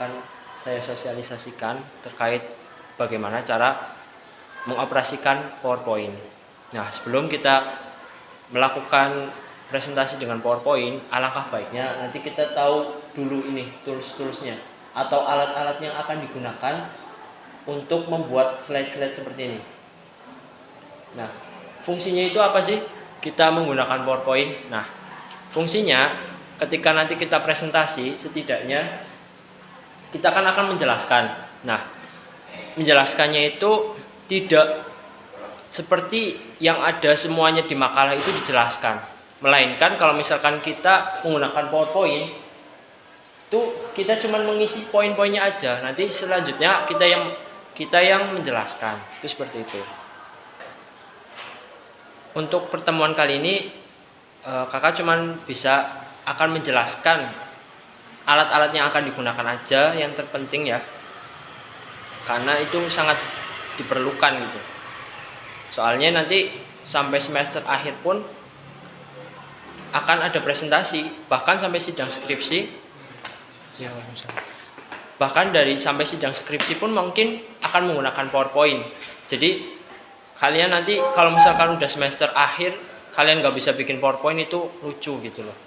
akan saya sosialisasikan terkait bagaimana cara mengoperasikan PowerPoint. Nah, sebelum kita melakukan presentasi dengan PowerPoint, alangkah baiknya nanti kita tahu dulu ini tools-toolsnya atau alat-alat yang akan digunakan untuk membuat slide-slide seperti ini. Nah, fungsinya itu apa sih kita menggunakan PowerPoint? Nah, fungsinya ketika nanti kita presentasi, setidaknya kita akan menjelaskan. Nah, menjelaskannya itu tidak seperti yang ada semuanya di makalah itu dijelaskan, melainkan kalau misalkan kita menggunakan PowerPoint itu kita cuma mengisi poin-poinnya aja, nanti selanjutnya kita yang menjelaskan. Itu seperti itu. Untuk pertemuan kali ini kakak cuma akan menjelaskan alat-alat yang akan digunakan aja, yang terpenting ya, karena itu sangat diperlukan gitu. Soalnya nanti sampai semester akhir pun akan ada presentasi, bahkan sampai sidang skripsi ya, bahkan dari sampai sidang skripsi pun mungkin akan menggunakan PowerPoint. Jadi kalian nanti kalau misalkan udah semester akhir kalian nggak bisa bikin PowerPoint, itu lucu gitu loh.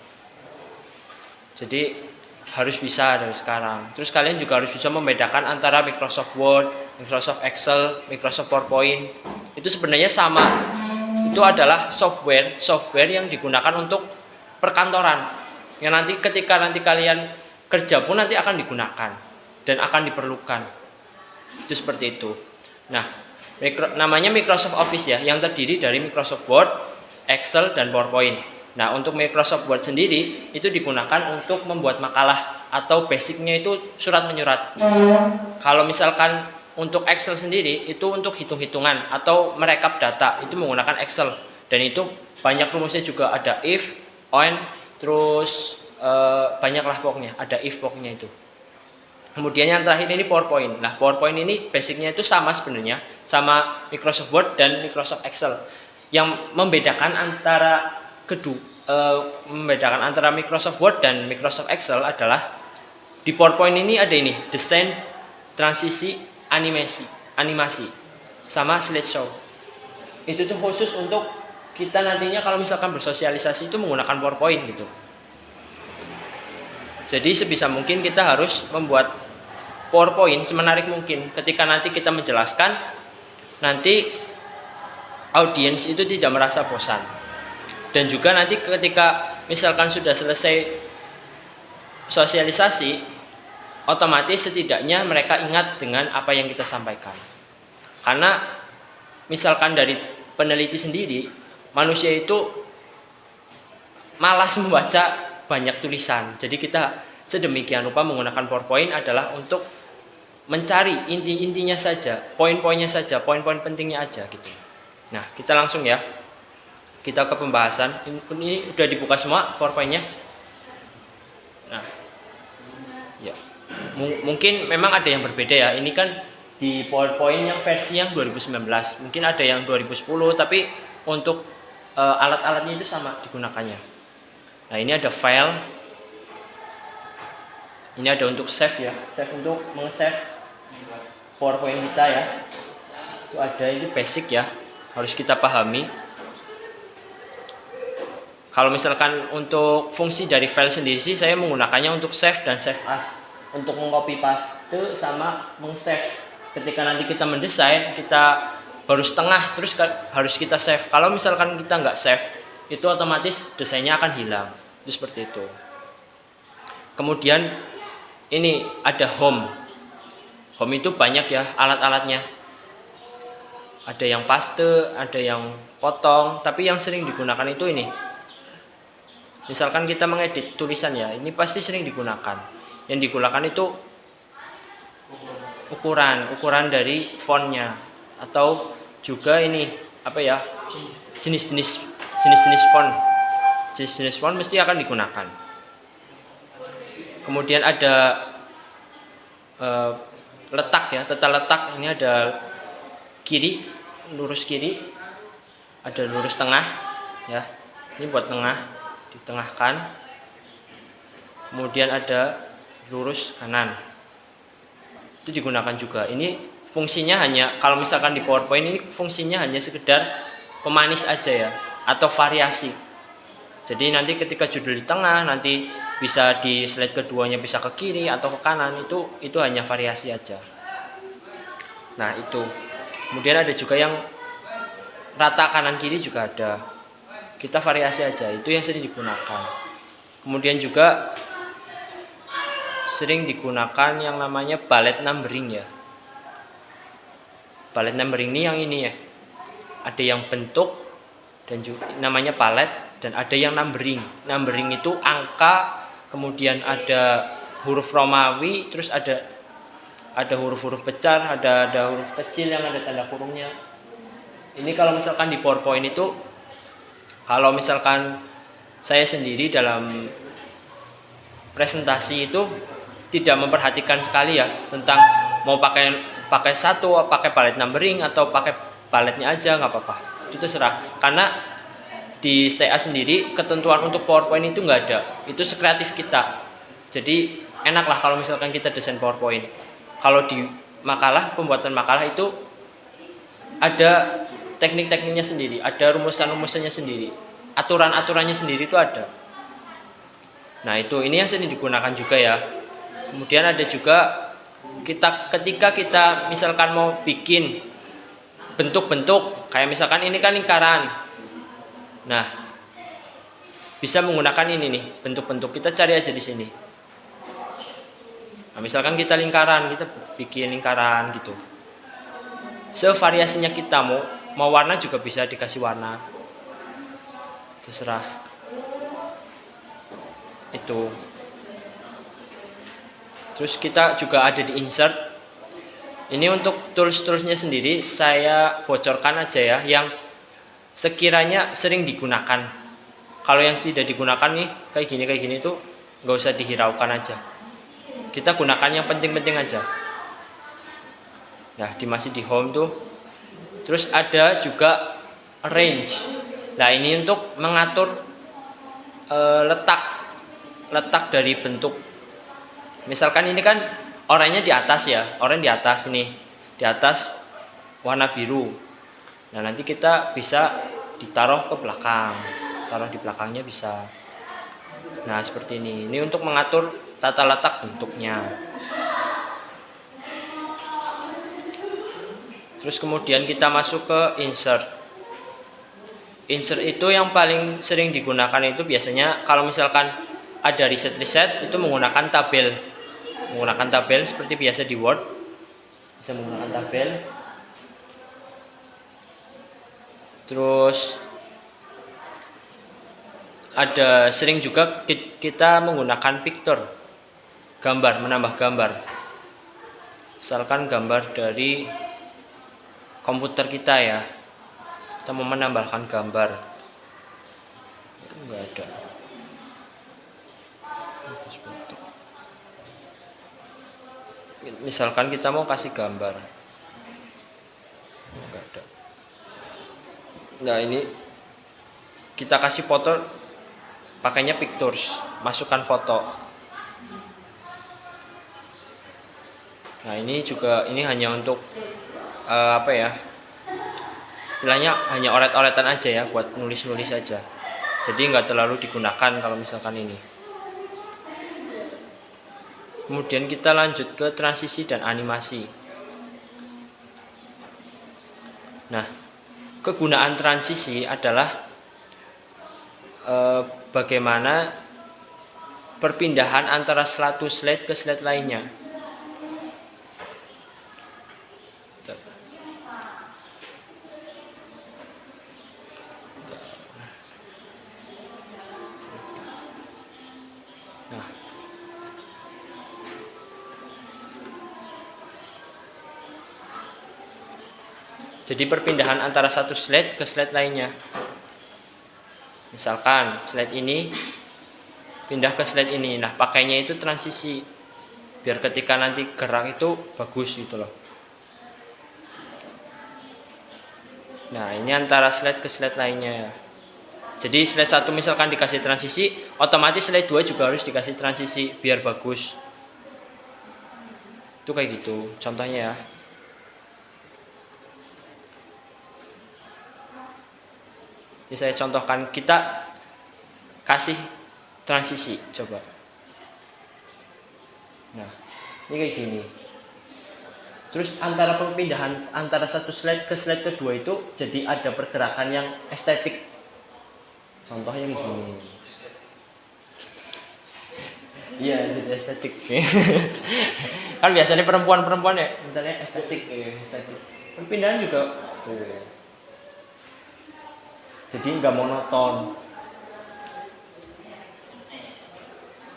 Jadi harus bisa dari sekarang. Terus kalian juga harus bisa membedakan antara Microsoft Word, Microsoft Excel, Microsoft PowerPoint. Itu sebenarnya sama. Itu adalah software yang digunakan untuk perkantoran. Yang nanti ketika kalian kerja pun nanti akan digunakan dan akan diperlukan. Itu seperti itu. Nah, namanya Microsoft Office ya, yang terdiri dari Microsoft Word, Excel, dan PowerPoint. Nah, untuk Microsoft Word sendiri itu digunakan untuk membuat makalah atau basicnya itu surat menyurat. Kalau misalkan untuk Excel sendiri itu untuk hitung-hitungan atau merekap data, itu menggunakan Excel. Dan itu banyak rumusnya juga, ada if, on, terus banyaklah pokoknya, ada if pokoknya itu. Kemudian yang terakhir ini PowerPoint. Nah, PowerPoint ini basicnya itu sama sebenarnya, sama Microsoft Word dan Microsoft Excel. Yang membedakan antara Microsoft Word dan Microsoft Excel adalah di PowerPoint ini ada ini desain, transisi, animasi sama slideshow. Itu tuh khusus untuk kita nantinya kalau misalkan bersosialisasi itu menggunakan PowerPoint gitu. Jadi sebisa mungkin kita harus membuat PowerPoint semenarik mungkin. Ketika nanti kita menjelaskan, nanti audiens itu tidak merasa bosan. Dan juga nanti ketika misalkan sudah selesai sosialisasi, otomatis setidaknya mereka ingat dengan apa yang kita sampaikan. Karena misalkan dari peneliti sendiri, manusia itu malas membaca banyak tulisan. Jadi kita sedemikian rupa menggunakan PowerPoint adalah untuk mencari inti-intinya saja, poin-poinnya saja, poin-poin pentingnya aja gitu. Nah, kita langsung ya. Kita ke pembahasan. Ini udah dibuka semua PowerPoint-nya. Nah, ya. Mungkin memang ada yang berbeda ya. Ini kan di PowerPoint yang versi yang 2019. Mungkin ada yang 2010, tapi untuk alat-alatnya itu sama digunakannya. Nah, ini ada file. Ini ada untuk save ya. Save untuk meng-save PowerPoint kita ya. Itu ada, ini basic ya. Harus kita pahami. Kalau misalkan untuk fungsi dari file sendiri sih saya menggunakannya untuk save dan save as, untuk mengcopy paste sama meng-save. Ketika nanti kita mendesain, kita baru setengah terus harus kita save. Kalau misalkan kita nggak save, itu otomatis desainnya akan hilang. Itu seperti itu. Kemudian ini ada home. Home itu banyak ya alat-alatnya. Ada yang paste, ada yang potong, tapi yang sering digunakan itu ini. Misalkan kita mengedit tulisan ya, ini pasti sering digunakan. Yang digunakan itu ukuran dari fontnya, atau juga ini apa ya, jenis-jenis font. Jenis-jenis font mesti akan digunakan. Kemudian ada letak ya, tata letak. Ini ada kiri, lurus kiri, ada lurus tengah ya. Ini buat tengah, ditengahkan. Kemudian ada lurus kanan. itu digunakan juga. Ini fungsinya hanya, kalau misalkan di PowerPoint ini fungsinya hanya sekedar pemanis aja ya, atau variasi. Jadi nanti ketika judul di tengah, nanti bisa di slide keduanya bisa ke kiri atau ke kanan, itu hanya variasi aja. Nah itu. Kemudian ada juga yang rata kanan kiri juga ada. Kita variasi aja, itu yang sering digunakan. Kemudian juga sering digunakan yang namanya bullet numbering ya. Bullet numbering ini yang ini ya. Ada yang bentuk dan juga namanya palet, dan ada yang numbering. Numbering itu angka, kemudian ada huruf Romawi, terus ada huruf-huruf besar, ada huruf kecil yang ada tanda kurungnya. Ini kalau misalkan di PowerPoint itu, kalau misalkan saya sendiri dalam presentasi itu tidak memperhatikan sekali ya tentang mau pakai satu, pakai palet numbering atau pakai paletnya aja nggak apa-apa, itu terserah. Karena di STA sendiri ketentuan untuk PowerPoint itu nggak ada, itu sekreatif kita. Jadi enak lah kalau misalkan kita desain PowerPoint. Kalau di makalah, pembuatan makalah itu ada teknik-tekniknya sendiri, ada rumusan-rumusannya sendiri, aturan-aturannya sendiri itu ada. Nah itu, ini yang sering digunakan juga ya. Kemudian ada juga ketika kita misalkan mau bikin bentuk-bentuk, kayak misalkan ini kan lingkaran. Nah, bisa menggunakan ini nih, bentuk-bentuk. Kita cari aja di sini. Nah, misalkan kita lingkaran, kita bikin lingkaran gitu. Sevariasinya kita mau warna juga bisa dikasih warna. Terserah. Itu. Terus kita juga ada di insert. Ini untuk tools-toolsnya sendiri saya bocorkan aja ya, yang sekiranya sering digunakan. Kalau yang tidak digunakan nih kayak gini tuh nggak usah dihiraukan aja. Kita gunakan yang penting-penting aja. Nah, masih di home tuh. Terus ada juga range. Nah, ini untuk mengatur letak dari bentuk. Misalkan ini kan oranye di atas ya, oranye di atas nih, di atas warna biru. Nah nanti kita bisa ditaruh ke belakang, taruh di belakangnya bisa. Nah seperti ini untuk mengatur tata letak bentuknya. Terus kemudian kita masuk ke insert. Insert itu yang paling sering digunakan itu biasanya kalau misalkan ada riset itu menggunakan tabel. Menggunakan tabel seperti biasa di Word, bisa menggunakan tabel. Terus ada sering juga kita menggunakan picture, gambar, menambah gambar. Misalkan gambar dari komputer kita ya, kita mau menambahkan gambar, enggak ada. Misalkan kita mau kasih gambar, enggak ada. Nah ini kita kasih foto, pakainya pictures, masukkan foto. Nah ini juga, ini hanya untuk apa ya, istilahnya hanya oret-oretan aja ya, buat nulis-nulis aja. Jadi nggak terlalu digunakan kalau misalkan ini. Kemudian kita lanjut ke transisi dan animasi. Nah, kegunaan transisi adalah bagaimana perpindahan antara satu slide ke slide lainnya. Jadi perpindahan antara satu slide ke slide lainnya. Misalkan slide ini pindah ke slide ini. Nah, pakainya itu transisi. Biar ketika nanti gerak itu bagus gitu loh. Nah, ini antara slide ke slide lainnya ya. Jadi slide 1 misalkan dikasih transisi, otomatis slide 2 juga harus dikasih transisi biar bagus. Itu kayak gitu contohnya ya. Jadi saya contohkan, kita kasih transisi coba. Nah, ini kayak gini. Terus antara perpindahan antara satu slide ke slide kedua itu jadi ada pergerakan yang estetik. Contohnya kayak gini. Iya, jadi estetik. Kan biasanya perempuan-perempuan ya, misalnya estetik, estetik. Perpindahan juga. Jadi nggak monoton.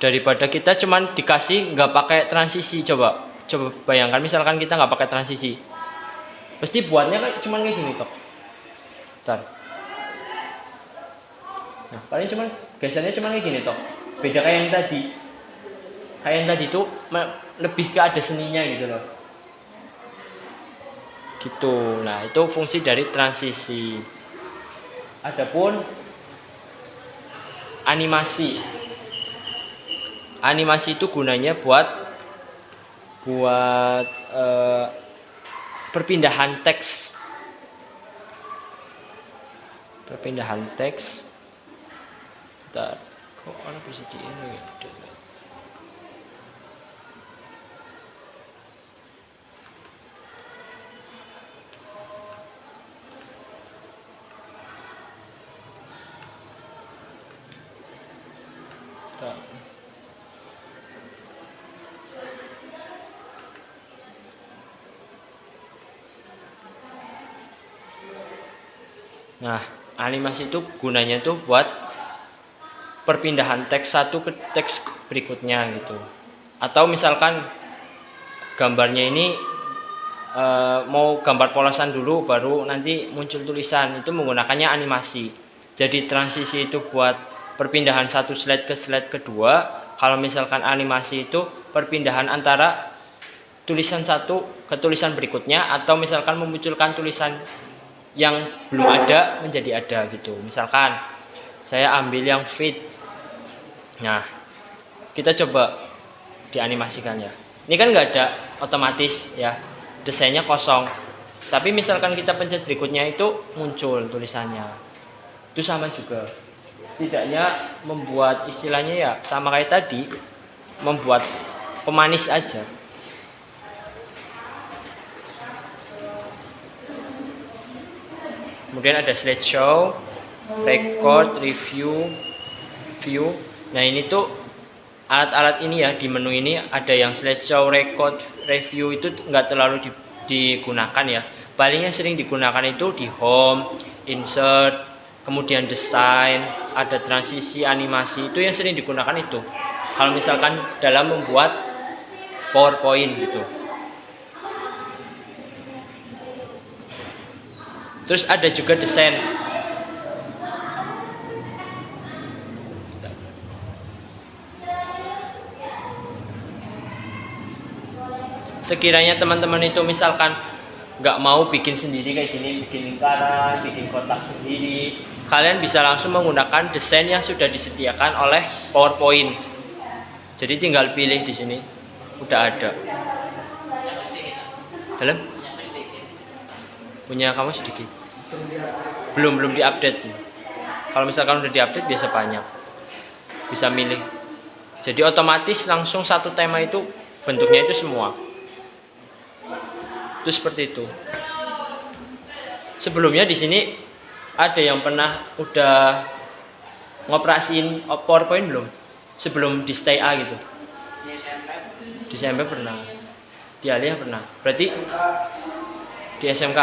Daripada kita cuman dikasih nggak pakai transisi, coba bayangkan misalkan kita nggak pakai transisi, pasti buatnya kan cuman kayak gini toh. Bentar. Nah, paling cuman biasanya cuman kayak gini toh. Beda kayak yang tadi. Kayak yang tadi tuh lebih ke ada seninya gitu loh. Gitu. Nah, itu fungsi dari transisi. Adapun animasi. Animasi itu gunanya buat perpindahan teks. Perpindahan teks. Bentar. Kok ada bisa di ini? Nah, animasi itu gunanya tuh buat perpindahan teks satu ke teks berikutnya gitu. Atau misalkan gambarnya ini mau gambar polosan dulu baru nanti muncul tulisan, itu menggunakannya animasi. Jadi transisi itu buat perpindahan satu slide ke slide kedua. Kalau misalkan animasi itu perpindahan antara tulisan satu ke tulisan berikutnya, atau misalkan memunculkan tulisan yang belum ada menjadi ada gitu. Misalkan saya ambil yang fit. Nah, kita coba dianimasikan ya. Ini kan nggak ada otomatis ya, desainnya kosong. Tapi misalkan kita pencet berikutnya itu muncul tulisannya. Itu sama juga. Setidaknya membuat istilahnya ya sama kayak tadi, membuat pemanis aja. Kemudian ada slideshow, record, review, view. Nah, ini tuh alat-alat ini ya, di menu ini ada yang slideshow, record, review itu nggak terlalu digunakan ya. Paling yang sering digunakan itu di home, insert, kemudian desain, ada transisi, animasi, itu yang sering digunakan itu. Kalau misalkan dalam membuat PowerPoint gitu. Terus ada juga desain. Sekiranya teman-teman itu misalkan nggak mau bikin sendiri kayak gini, bikin lingkaran, bikin kotak sendiri, kalian bisa langsung menggunakan desain yang sudah disediakan oleh PowerPoint. Jadi tinggal pilih di sini, udah ada. Dalam? Punya kamu sedikit. Belum diupdate. Kalau misalkan udah diupdate biasa banyak, bisa milih. Jadi otomatis langsung satu tema itu bentuknya itu semua. Itu seperti itu. Sebelumnya di sini ada yang pernah udah ngoperasiin PowerPoint belum? Sebelum di Stay A gitu. Di SMP pernah. Di Aliyah pernah. Berarti di SMK.